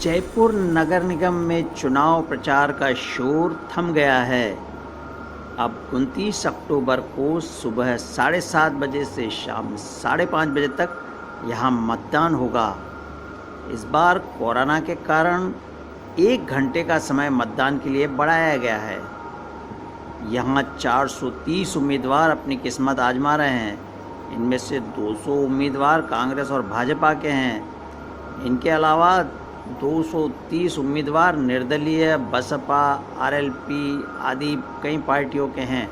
जयपुर नगर निगम में चुनाव प्रचार का शोर थम गया है। अब 29 अक्टूबर को सुबह 7:30 बजे से शाम 5:30 बजे तक यहां मतदान होगा। इस बार कोरोना के कारण 1 घंटे का समय मतदान के लिए बढ़ाया गया है। यहां 430 उम्मीदवार अपनी किस्मत आजमा रहे हैं। इनमें से 200 उम्मीदवार कांग्रेस और भाजपा के हैं। इनके अलावा 230 उम्मीदवार निर्दलीय, बसपा, आरएलपी आदि कई पार्टियों के हैं।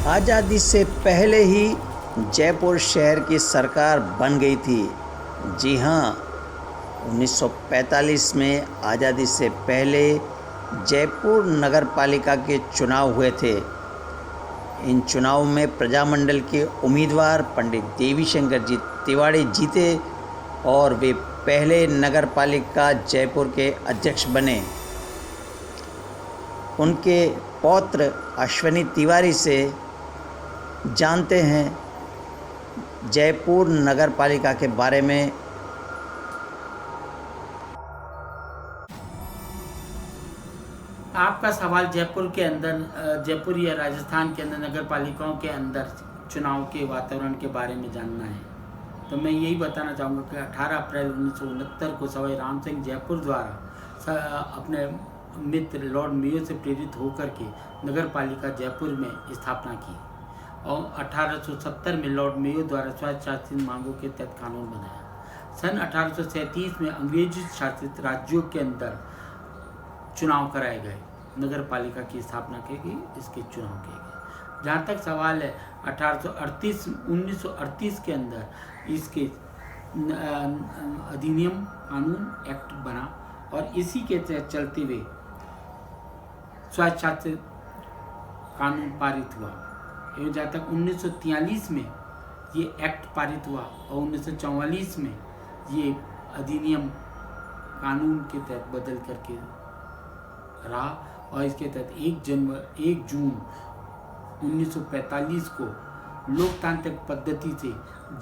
आज़ादी से पहले ही जयपुर शहर की सरकार बन गई थी। जी हाँ, 1945 में आज़ादी से पहले जयपुर नगर पालिका के चुनाव हुए थे। इन चुनाव में प्रजामंडल के उम्मीदवार पंडित देवीशंकर जी तिवारी जीते और वे पहले नगर पालिका जयपुर के अध्यक्ष बने। उनके पौत्र अश्विनी तिवारी से जानते हैं जयपुर नगर पालिका के बारे में। आपका सवाल जयपुर के अंदर, जयपुर या राजस्थान के अंदर नगर पालिकाओं के अंदर चुनाव के वातावरण के बारे में जानना है, तो मैं यही बताना चाहूँगा कि 18 अप्रैल 1969 को सवाई राम सिंह जयपुर द्वारा अपने मित्र लॉर्ड मेयो से प्रेरित होकर के नगर पालिका जयपुर में स्थापना की और 1870 में लॉर्ड मेयो द्वारा स्वशासित मांगों के तहत कानून बनाया। सन 1837 में अंग्रेजी शासित राज्यों के अंदर चुनाव कराए गए, नगर पालिका की स्थापना की गई, इसके चुनाव किए गए। जहाँ तक सवाल है 1938 के अंदर इसके अधिनियम कानून एक्ट बना और इसी के चलते हुए स्वशासित कानून पारित हुआ। एवं जहाँ तक 1943 में ये एक्ट पारित हुआ और 1944 में ये अधिनियम कानून के तहत बदल करके रहा और इसके तहत 1 जून 1945 को लोकतांत्रिक पद्धति से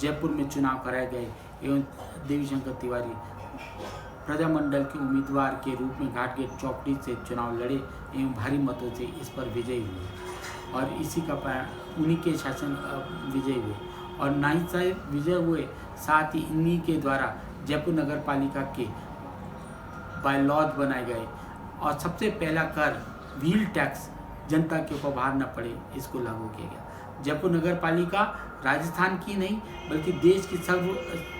जयपुर में चुनाव कराए गए एवं देवीशंकर तिवारी प्रजामंडल के उम्मीदवार के रूप में घाटगेट चौकड़ी से चुनाव लड़े एवं भारी मतों से इस पर विजयी हुए और इसी का उन्हीं के शासन विजय हुए और ना ही साहब विजय हुए, साथ ही इन्हीं के द्वारा जयपुर नगर पालिका के बायलॉज बनाए गए और सबसे पहला कर व्हील टैक्स जनता के ऊपर भार न पड़े, इसको लागू किया गया। जयपुर नगर पालिका राजस्थान की नहीं बल्कि देश की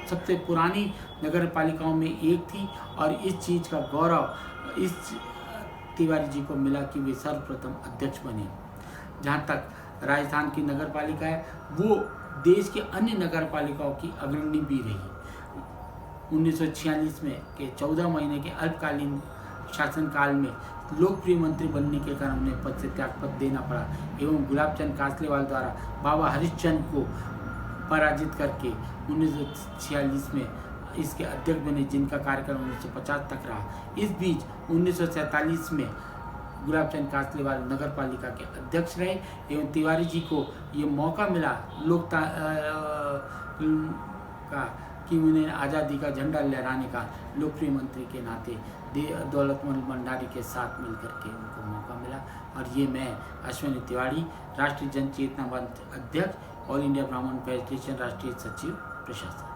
सबसे पुरानी नगर पालिकाओं में एक थी और इस चीज़ का गौरव इस तिवारी जी को मिला कि वे सर्वप्रथम अध्यक्ष बने। जहाँ तक राजस्थान की नगर पालिका है, वो देश के अन्य नगर पालिकाओं की अग्रणी भी रही। 1946 में के 14 महीने के अल्पकालीन शासनकाल में लोकप्रिय मंत्री बनने के कारण उन्हें पद से त्यागपत्र देना पड़ा एवं गुलाबचंद कासलेवाल द्वारा बाबा हरिश्चंद्र को पराजित करके 1946 में इसके अध्यक्ष बने, जिनका कार्यकाल 1950 तक रहा। इस बीच 1947 में गुलाबचंद कासलेवाल नगर पालिका के अध्यक्ष रहे एवं तिवारी जी को ये मौका मिला का कि उन्हें आज़ादी का झंडा लहराने का लोकप्रिय मंत्री के नाते दौलतमल भंडारी के साथ मिलकर के उनको मौका मिला। और ये मैं अश्विनी तिवारी, राष्ट्रीय जन चेतना मंच अध्यक्ष, ऑल इंडिया ब्राह्मण फेडरेशन राष्ट्रीय सचिव प्रशासन।